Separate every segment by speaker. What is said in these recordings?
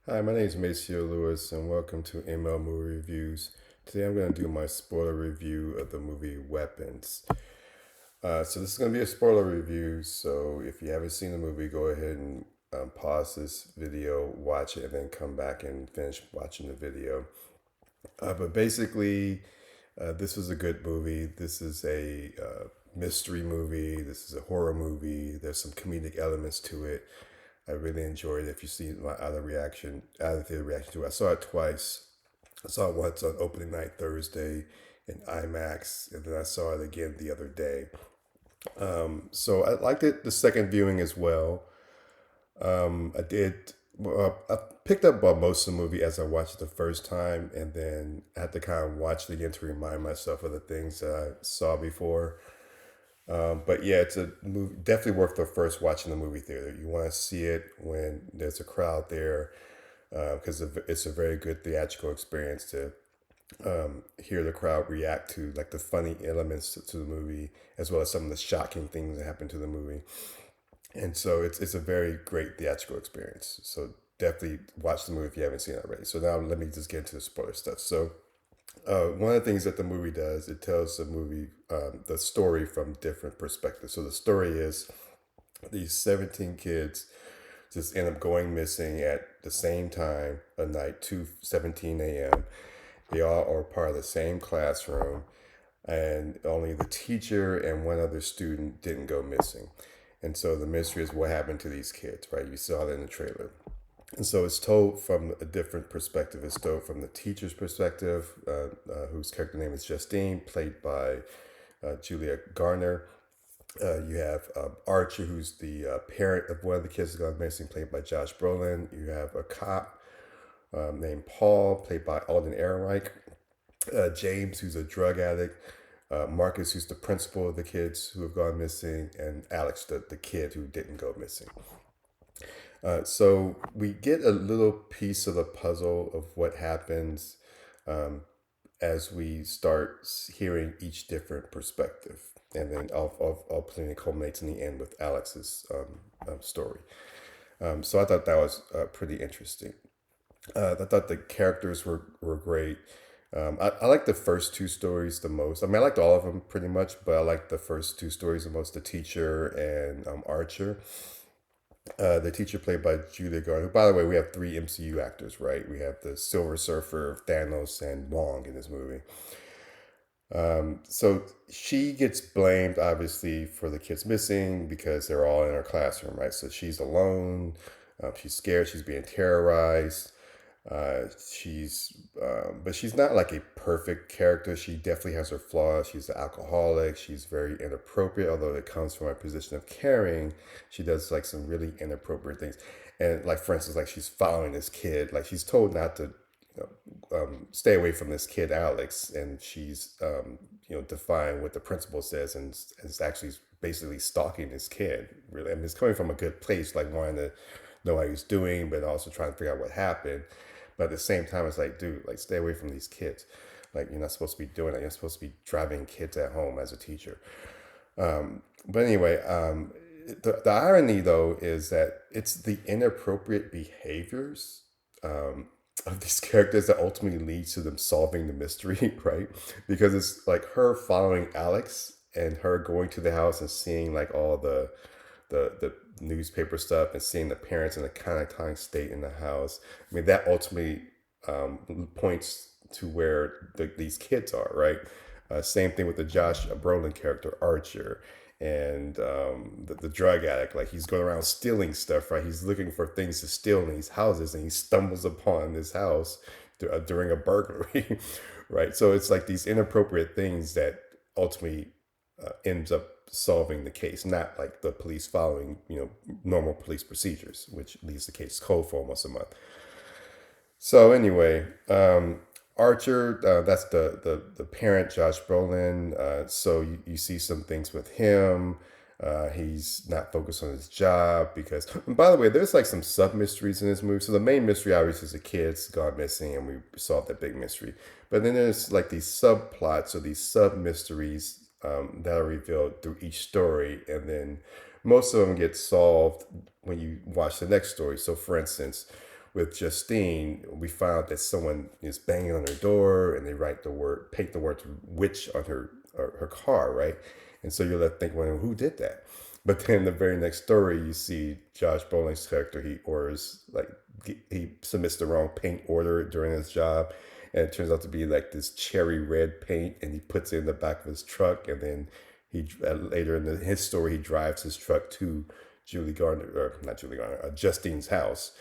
Speaker 1: Hi, my name is Maceo Lewis, and welcome to ML Movie Reviews. Today I'm going to do my spoiler review of the movie Weapons. So this is going to be a spoiler review, so if you haven't seen the movie, go ahead and pause this video, watch it, and then come back and finish watching the video. But basically, this was a good movie. This is a mystery movie. This is a horror movie. There's some comedic elements to it. I really enjoyed it. If you see my other theater reaction to it, I saw it twice. I saw it once on opening night Thursday in IMAX, and then I saw it again the other day. So I liked it the second viewing as well. I did. I picked up on most of the movie as I watched it the first time, and then I had to kind of watch it again to remind myself of the things that I saw before. But yeah, it's a movie definitely worth the first watching the movie theater. You want to see it when there's a crowd there because it's a very good theatrical experience to hear the crowd react to like the funny elements to the movie as well as some of the shocking things that happen to the movie. And so it's a very great theatrical experience. So definitely watch the movie if you haven't seen it already. So now let me just get into the spoiler stuff. So one of the things that the movie does, it tells the story from different perspectives. So the story is these 17 kids just end up going missing at the same time of night, 2:17 a.m. They all are part of the same classroom, and only the teacher and one other student didn't go missing. And so the mystery is what happened to these kids, right? You saw that in the trailer. And so it's told from a different perspective. It's told from the teacher's perspective, whose character name is Justine, played by Julia Garner. You have Archer, who's the parent of one of the kids who's gone missing, played by Josh Brolin. You have a cop named Paul, played by Alden Ehrenreich. James, who's a drug addict. Marcus, who's the principal of the kids who have gone missing. And Alex, the kid who didn't go missing. So we get a little piece of the puzzle of what happens um, as we start hearing each different perspective. And then ultimately culminates in the end with Alex's story. So I thought that was pretty interesting. I thought the characters were great. I like the first two stories the most. I mean, I liked all of them pretty much, but I like the first two stories the most, the teacher and Archer. The teacher played by Julia Garner. By the way, we have three MCU actors, right? We have the Silver Surfer, Thanos, and Wong in this movie. So she gets blamed, obviously, for the kids missing because they're all in her classroom, right? So she's alone. She's scared. She's being terrorized. But she's not like a perfect character. She definitely has her flaws. She's an alcoholic. She's very inappropriate, although it comes from a position of caring. She does like some really inappropriate things. And like, for instance, like she's following this kid. Like she's told not to stay away from this kid, Alex. And she's, defying what the principal says and is actually basically stalking this kid. Really. I mean, it's coming from a good place, like wanting to know how he's doing, but also trying to figure out what happened. But at the same time, it's like, dude, like stay away from these kids. Like you're not supposed to be doing that. You're supposed to be driving kids at home as a teacher. But anyway, the irony though is that it's the inappropriate behaviors of these characters that ultimately leads to them solving the mystery, right? Because it's like her following Alex and her going to the house and seeing like all the newspaper stuff and seeing the parents in a catatonic state in the house. I mean, that ultimately points to where these kids are, right? Same thing with the Josh Brolin character, Archer, and the drug addict. Like he's going around stealing stuff, right? He's looking for things to steal in these houses, and he stumbles upon this house during a burglary, right? So it's like these inappropriate things that ultimately ends up solving the case, not like the police following, normal police procedures, which leaves the case cold for almost a month. So anyway, Archer, that's the parent, Josh Brolin. So you see some things with him. He's not focused on his job because, and by the way, there's like some sub mysteries in this movie. So the main mystery obviously is the kids gone missing, and we solved that big mystery. But then there's like these subplots or these sub mysteries that are revealed through each story, and then most of them get solved when you watch the next story. So, for instance, with Justine, we found that someone is banging on her door, and they paint the word witch on her car, right? And so you're left thinking, well, who did that? But then the very next story, you see Josh Brolin's character. He submits the wrong paint order during his job, and it turns out to be like this cherry red paint, and he puts it in the back of his truck, and then he later in his story he drives his truck to Julie Garner, or not Julie Garner, Justine's house,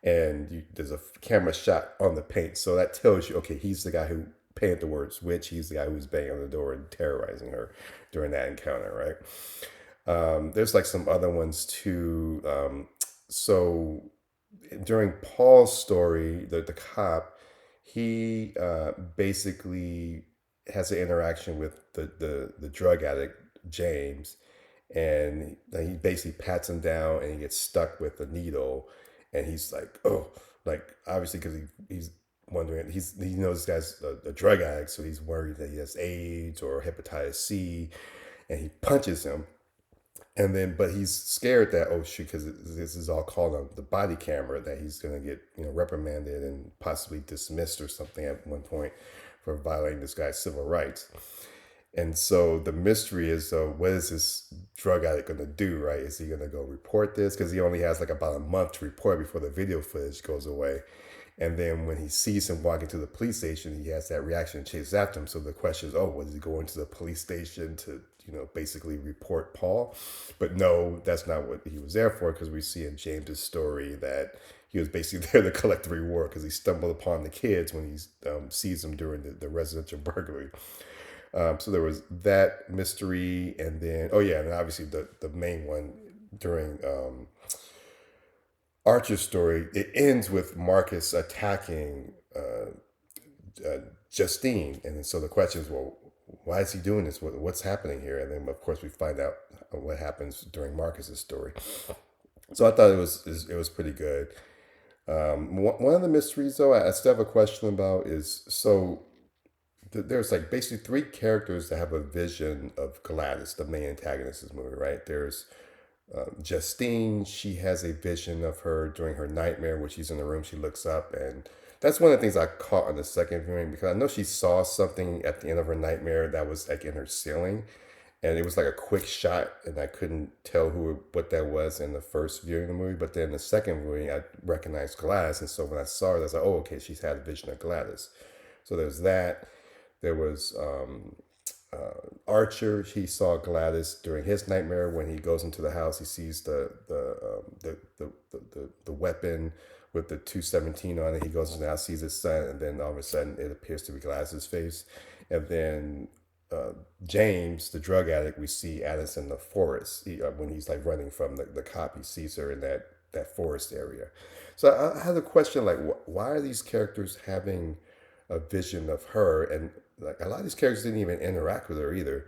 Speaker 1: and there's a camera shot on the paint, so that tells you, okay, he's the guy who painted the words witch. He's the guy who's banging on the door and terrorizing her during that encounter, right? There's like some other ones too. So during Paul's story, the cop, he basically has an interaction with the drug addict James, and he basically pats him down, and he gets stuck with a needle, and he's like, oh, like obviously because he's wondering, he knows this guy's a drug addict, so he's worried that he has AIDS or hepatitis C, and he punches him. And then, but he's scared that, oh shoot, because this is all called on the body camera, that he's going to get, reprimanded and possibly dismissed or something at one point for violating this guy's civil rights. And so the mystery is, what is this drug addict going to do, right? Is he going to go report this? Because he only has like about a month to report before the video footage goes away. And then when he sees him walking to the police station, he has that reaction and chases after him. So the question is, was he going to the police station to, basically report Paul? But no, that's not what he was there for, because we see in James's story that he was basically there to collect the reward, because he stumbled upon the kids when he sees them during the residential burglary. So there was that mystery, and then, and obviously the main one during Archer's story, it ends with Marcus attacking Justine. And so the question is, well, why is he doing this? What's happening here? And then, of course, we find out what happens during Marcus's story. So I thought it was pretty good. One of the mysteries, though, I still have a question about is, so there's like basically three characters that have a vision of Gladys, the main antagonist of this movie, right? There's Justine. She has a vision of her during her nightmare, where she's in the room, she looks up, and that's one of the things I caught on the second viewing, because I know she saw something at the end of her nightmare that was like in her ceiling, and it was like a quick shot, and I couldn't tell what that was in the first viewing of the movie. But then the second viewing, I recognized Gladys, and so when I saw her, I was like, oh, okay, she's had a vision of Gladys. So there's that. There was Archer. He saw Gladys during his nightmare. When he goes into the house, he sees the weapon with the 217 on it. He goes into the house, sees his son, and then all of a sudden it appears to be Gladys's face. And then James, the drug addict, we see Alice in the forest. When he's like running from the cop, he sees her in that forest area. So I had a question, like, why are these characters having a vision of her? And like a lot of these characters didn't even interact with her either.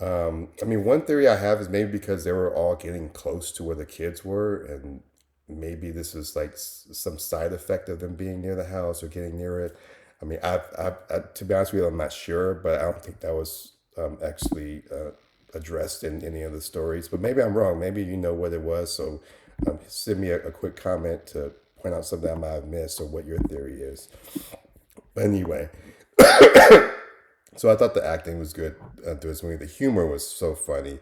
Speaker 1: I mean, one theory I have is maybe because they were all getting close to where the kids were, and maybe this was like some side effect of them being near the house or getting near it. I mean, I to be honest with you, I'm not sure, but I don't think that was actually addressed in any of the stories. But maybe I'm wrong. Maybe you know what it was. So send me a quick comment to point out something I might have missed or what your theory is. But anyway, so I thought the acting was good through this movie. The humor was so funny.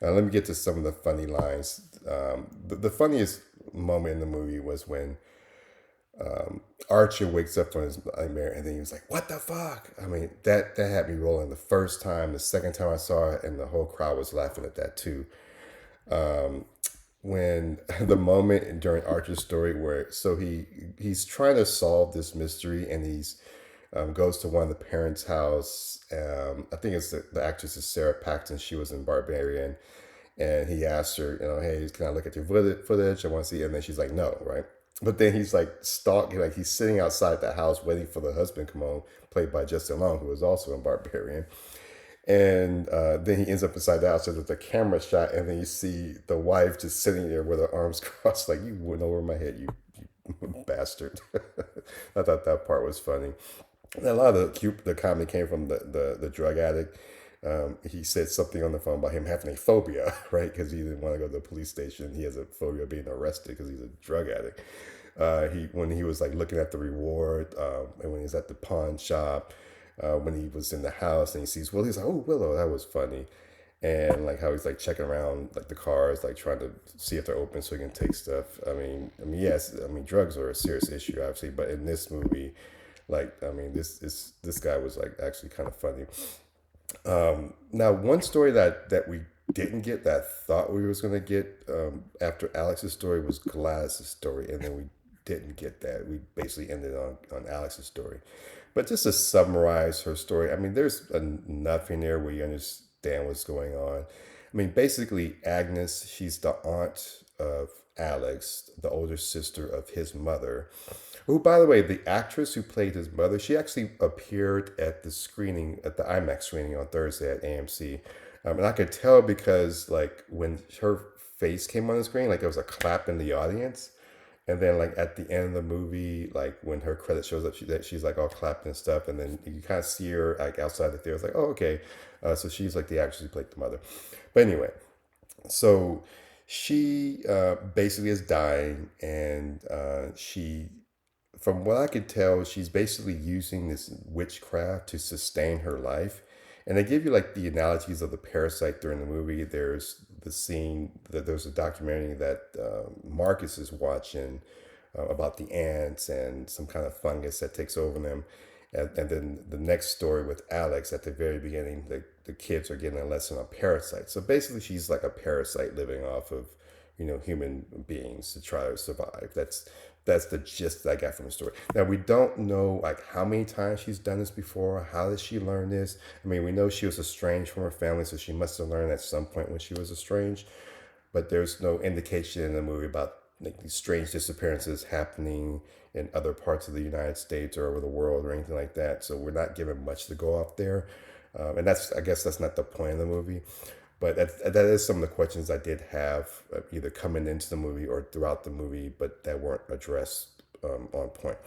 Speaker 1: Let me get to some of the funny lines. The funniest moment in the movie was when Archer wakes up from his nightmare, and then he was like, "What the fuck?" I mean, that had me rolling the first time. The second time I saw it, and the whole crowd was laughing at that too. When the moment during Archer's story where he's trying to solve this mystery, and he's goes to one of the parents' house. I think it's the actress is Sarah Paxton. She was in Barbarian, and he asked her, hey, can I look at your footage? I want to see it. And then she's like, no, right? But then he's like stalking, like he's sitting outside the house waiting for the husband to come home, played by Justin Long, who was also in Barbarian. And then he ends up inside the house, so there's a camera shot, and then you see the wife just sitting there with her arms crossed, like, you went over my head, you bastard. I thought that part was funny. And a lot of the comedy came from the drug addict. He said something on the phone about him having a phobia, right? Because he didn't want to go to the police station. He has a phobia of being arrested because he's a drug addict. He when he was like looking at the reward, and when he was at the pawn shop, when he was in the house and he sees Willow, he's like, "Oh, Willow, that was funny." And like how he's like checking around like the cars, like trying to see if they're open so he can take stuff. Yes, drugs are a serious issue, obviously, but in this movie, like, this guy was like actually kind of funny. Now, one story that we didn't get that I thought we was gonna get after Alex's story was Gladys's story, and then we didn't get that. We basically ended on Alex's story. But just to summarize her story, there's enough in there where you understand what's going on. Basically, Agnes, she's the aunt of Alex, the older sister of his mother. Who, by the way, the actress who played his mother, she actually appeared at the screening, at the IMAX screening on Thursday at AMC. And I could tell because, like, when her face came on the screen, like, there was a clap in the audience. And then, like, at the end of the movie, like, when her credit shows up, she's, like, all clapping and stuff. And then you kind of see her, like, outside the theater. It's like, oh, okay. So she's, like, the actress who played the mother. But anyway, so she basically is dying, and she, from what I could tell, she's basically using this witchcraft to sustain her life. And they give you like the analogies of the parasite during the movie. There's the scene that there's a documentary that Marcus is watching about the ants and some kind of fungus that takes over them. And then the next story with Alex at the very beginning, the kids are getting a lesson on parasites. So basically, she's like a parasite living off of, human beings to try to survive. That's the gist that I got from the story. Now we don't know like how many times she's done this before. How did she learn this? We know she was estranged from her family, so she must have learned at some point when she was estranged. But there's no indication in the movie about like these strange disappearances happening in other parts of the United States or over the world or anything like that. So we're not given much to go off there, and I guess that's not the point of the movie. But that is some of the questions I did have either coming into the movie or throughout the movie, but that weren't addressed on point.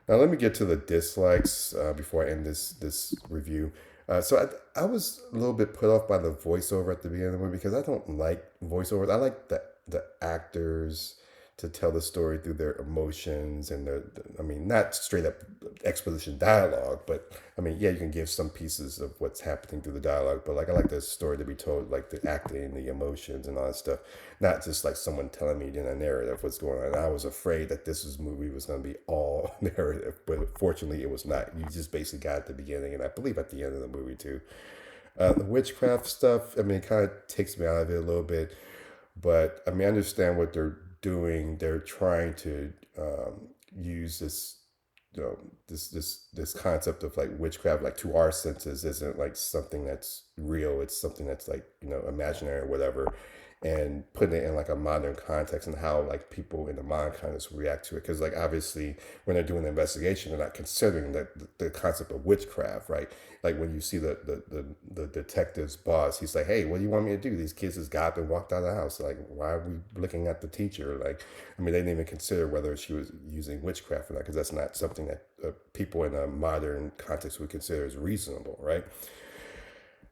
Speaker 1: Now let me get to the dislikes before I end this review. I was a little bit put off by the voiceover at the beginning of the movie because I don't like voiceovers. I like the actors to tell the story through their emotions and not straight up exposition dialogue, but yeah, you can give some pieces of what's happening through the dialogue, but like I like the story to be told, like the acting, the emotions, and all that stuff, not just like someone telling me in a narrative what's going on. And I was afraid that movie was going to be all narrative, but fortunately, it was not. You just basically got at the beginning, and I believe at the end of the movie too. The witchcraft stuff, it kind of takes me out of it a little bit, but I understand what they're doing. They're trying to use this, this concept of like witchcraft, like to our senses, isn't like something that's real. It's something that's like imaginary or whatever, and putting it in like a modern context and how like people in the modern context react to it. Because like obviously when they're doing the investigation, they're not considering the concept of witchcraft, right? Like when you see the detective's boss, he's like, "Hey, what do you want me to do? These kids just got up and walked out of the house. Like, why are we looking at the teacher?" Like, they didn't even consider whether she was using witchcraft or not, because that's not something that people in a modern context would consider as reasonable, right?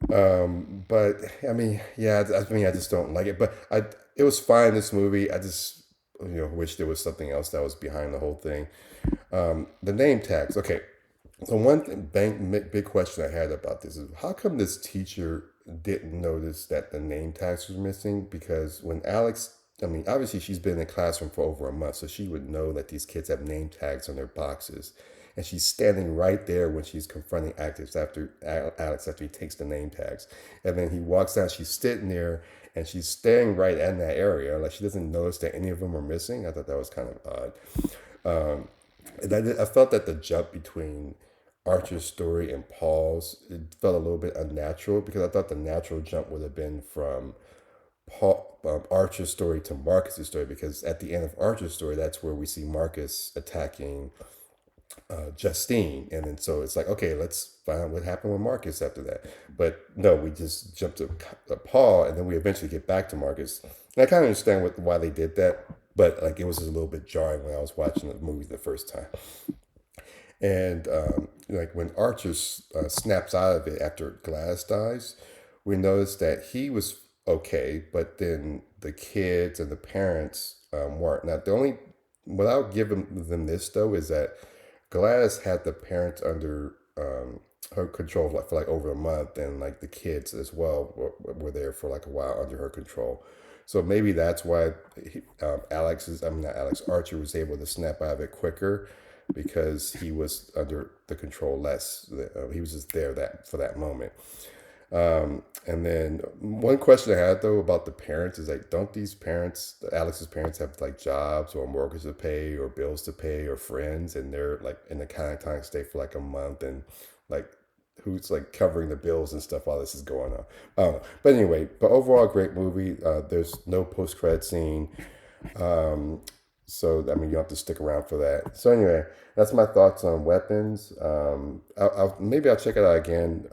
Speaker 1: But yeah, I just don't like it. But it was fine, this movie. I just wish there was something else that was behind the whole thing. The name tags. Okay, so big question I had about this is how come this teacher didn't notice that the name tags was missing? Because when Alex, obviously she's been in the classroom for over a month, so she would know that these kids have name tags on their boxes. And she's standing right there when she's confronting Alex after he takes the name tags. And then he walks down, she's sitting there, and she's staring right in that area. Like she doesn't notice that any of them are missing. I thought that was kind of odd. And I felt that the jump between Archer's story and Paul's, it felt a little bit unnatural, because I thought the natural jump would have been from Archer's story to Marcus's story, because at the end of Archer's story, that's where we see Marcus attacking Justine, and then so it's like, okay, let's find out what happened with Marcus after that. But no, we just jumped to Paul, and then we eventually get back to Marcus. And I kind of understand why they did that, but like it was a little bit jarring when I was watching the movie the first time. And like when Archer snaps out of it after Gladys dies, we notice that he was okay, but then the kids and the parents weren't. Now the only what I'll give them this though is that Gladys had the parents under her control for like over a month, and like the kids as well were there for like a while under her control. So maybe that's why I mean not Alex, Archer was able to snap out of it quicker because he was under the control less. He was just there that for that moment. And then one question I had though about the parents is like, don't these parents, Alex's parents, have like jobs or mortgage to pay or bills to pay or friends, and they're like in the kind of time stay for like a month, and like who's like covering the bills and stuff while this is going on? I don't know. But anyway, but overall, great movie. There's no post credit scene. So I mean, you have to stick around for that. So anyway, that's my thoughts on Weapons. Maybe I'll check it out again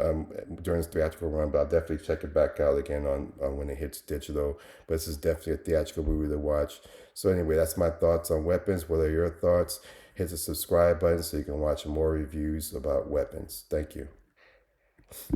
Speaker 1: during this theatrical run, but I'll definitely check it back out again on when it hits digital. But this is definitely a theatrical movie to watch. So anyway, that's my thoughts on Weapons. What are your thoughts? Hit the subscribe button so you can watch more reviews about Weapons. Thank you.